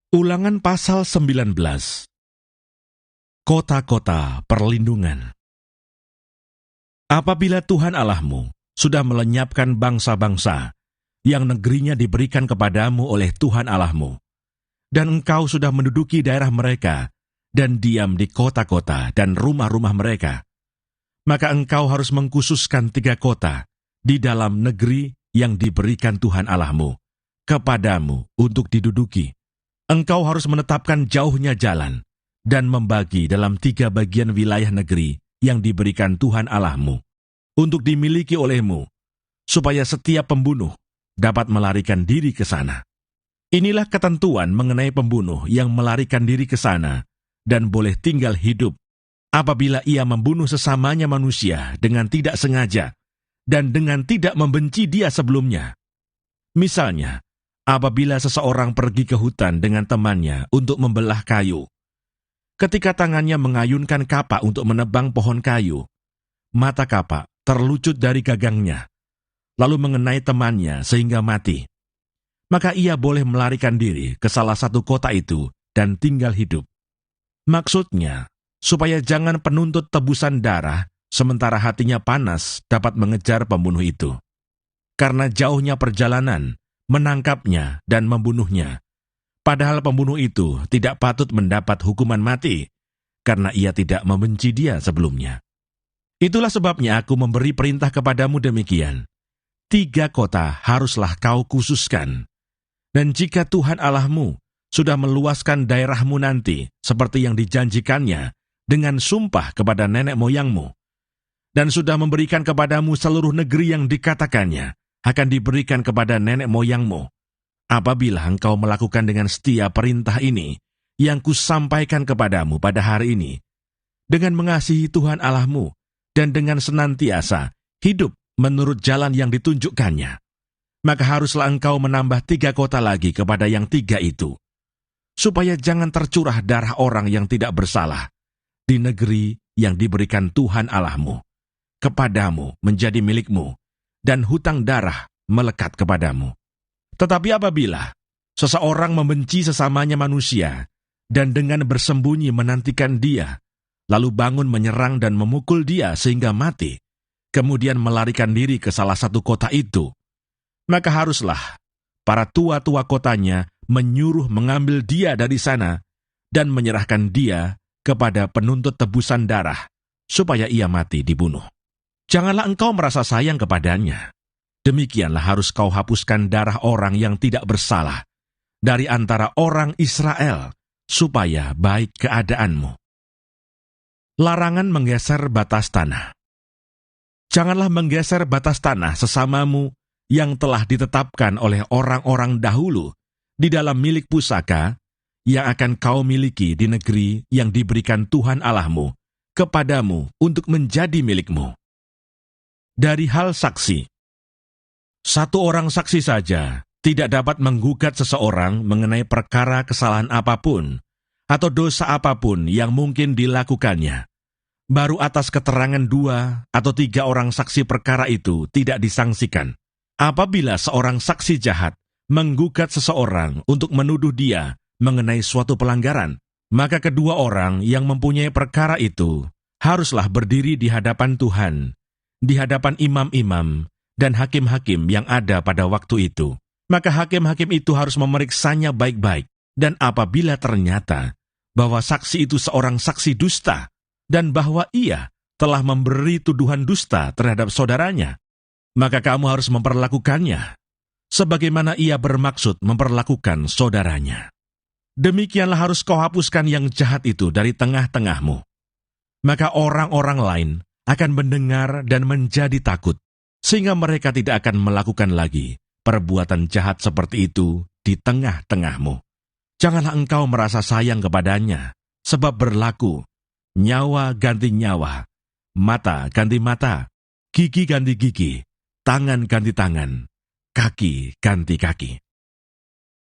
Ulangan pasal 19. Kota-kota perlindungan. Apabila Tuhan Allahmu sudah melenyapkan bangsa-bangsa yang negerinya diberikan kepadamu oleh Tuhan Allahmu, dan engkau sudah menduduki daerah mereka dan diam di kota-kota dan rumah-rumah mereka, maka engkau harus mengkhususkan 3 kota di dalam negeri yang diberikan Tuhan Allahmu kepadamu untuk diduduki. Engkau harus menetapkan jauhnya jalan dan membagi dalam 3 bagian wilayah negeri yang diberikan Tuhan Allahmu untuk dimiliki olehmu, supaya setiap pembunuh dapat melarikan diri ke sana. Inilah ketentuan mengenai pembunuh yang melarikan diri ke sana dan boleh tinggal hidup apabila ia membunuh sesamanya manusia dengan tidak sengaja dan dengan tidak membenci dia sebelumnya. Misalnya, apabila seseorang pergi ke hutan dengan temannya untuk membelah kayu, ketika tangannya mengayunkan kapak untuk menebang pohon kayu, mata kapak terlucut dari gagangnya, lalu mengenai temannya sehingga mati. Maka ia boleh melarikan diri ke salah satu kota itu dan tinggal hidup. Maksudnya, supaya jangan penuntut tebusan darah sementara hatinya panas dapat mengejar pembunuh itu. Karena jauhnya perjalanan, menangkapnya dan membunuhnya. Padahal pembunuh itu tidak patut mendapat hukuman mati, karena ia tidak membenci dia sebelumnya. Itulah sebabnya aku memberi perintah kepadamu demikian. 3 kota haruslah kau khususkan. Dan jika Tuhan Allahmu sudah meluaskan daerahmu nanti, seperti yang dijanjikannya dengan sumpah kepada nenek moyangmu, dan sudah memberikan kepadamu seluruh negeri yang dikatakannya akan diberikan kepada nenek moyangmu, apabila engkau melakukan dengan setia perintah ini yang kusampaikan kepadamu pada hari ini, dengan mengasihi Tuhan Allahmu dan dengan senantiasa hidup menurut jalan yang ditunjukkannya, maka haruslah engkau menambah 3 kota lagi kepada yang 3 itu, supaya jangan tercurah darah orang yang tidak bersalah di negeri yang diberikan Tuhan Allahmu kepadamu menjadi milikmu, dan hutang darah melekat kepadamu. Tetapi apabila seseorang membenci sesamanya manusia, dan dengan bersembunyi menantikan dia, lalu bangun menyerang dan memukul dia sehingga mati, kemudian melarikan diri ke salah satu kota itu, maka haruslah para tua-tua kotanya menyuruh mengambil dia dari sana dan menyerahkan dia kepada penuntut tebusan darah, supaya ia mati dibunuh. Janganlah engkau merasa sayang kepadanya. Demikianlah harus kau hapuskan darah orang yang tidak bersalah dari antara orang Israel, supaya baik keadaanmu. Larangan menggeser batas tanah. Janganlah menggeser batas tanah sesamamu yang telah ditetapkan oleh orang-orang dahulu di dalam milik pusaka yang akan kau miliki di negeri yang diberikan Tuhan Allahmu kepadamu untuk menjadi milikmu. Dari hal saksi, 1 orang saksi saja tidak dapat menggugat seseorang mengenai perkara kesalahan apapun atau dosa apapun yang mungkin dilakukannya. Baru atas keterangan 2 atau 3 orang saksi perkara itu tidak disangsikan. Apabila seorang saksi jahat menggugat seseorang untuk menuduh dia mengenai suatu pelanggaran, maka kedua orang yang mempunyai perkara itu haruslah berdiri di hadapan Tuhan, di hadapan imam-imam dan hakim-hakim yang ada pada waktu itu. Maka hakim-hakim itu harus memeriksanya baik-baik, dan apabila ternyata bahwa saksi itu seorang saksi dusta, dan bahwa ia telah memberi tuduhan dusta terhadap saudaranya, maka kamu harus memperlakukannya sebagaimana ia bermaksud memperlakukan saudaranya. Demikianlah harus kau hapuskan yang jahat itu dari tengah-tengahmu. Maka orang-orang lain akan mendengar dan menjadi takut, sehingga mereka tidak akan melakukan lagi perbuatan jahat seperti itu di tengah-tengahmu. Janganlah engkau merasa sayang kepadanya, sebab berlaku nyawa ganti nyawa, mata ganti mata, gigi ganti gigi, tangan ganti tangan, kaki ganti kaki.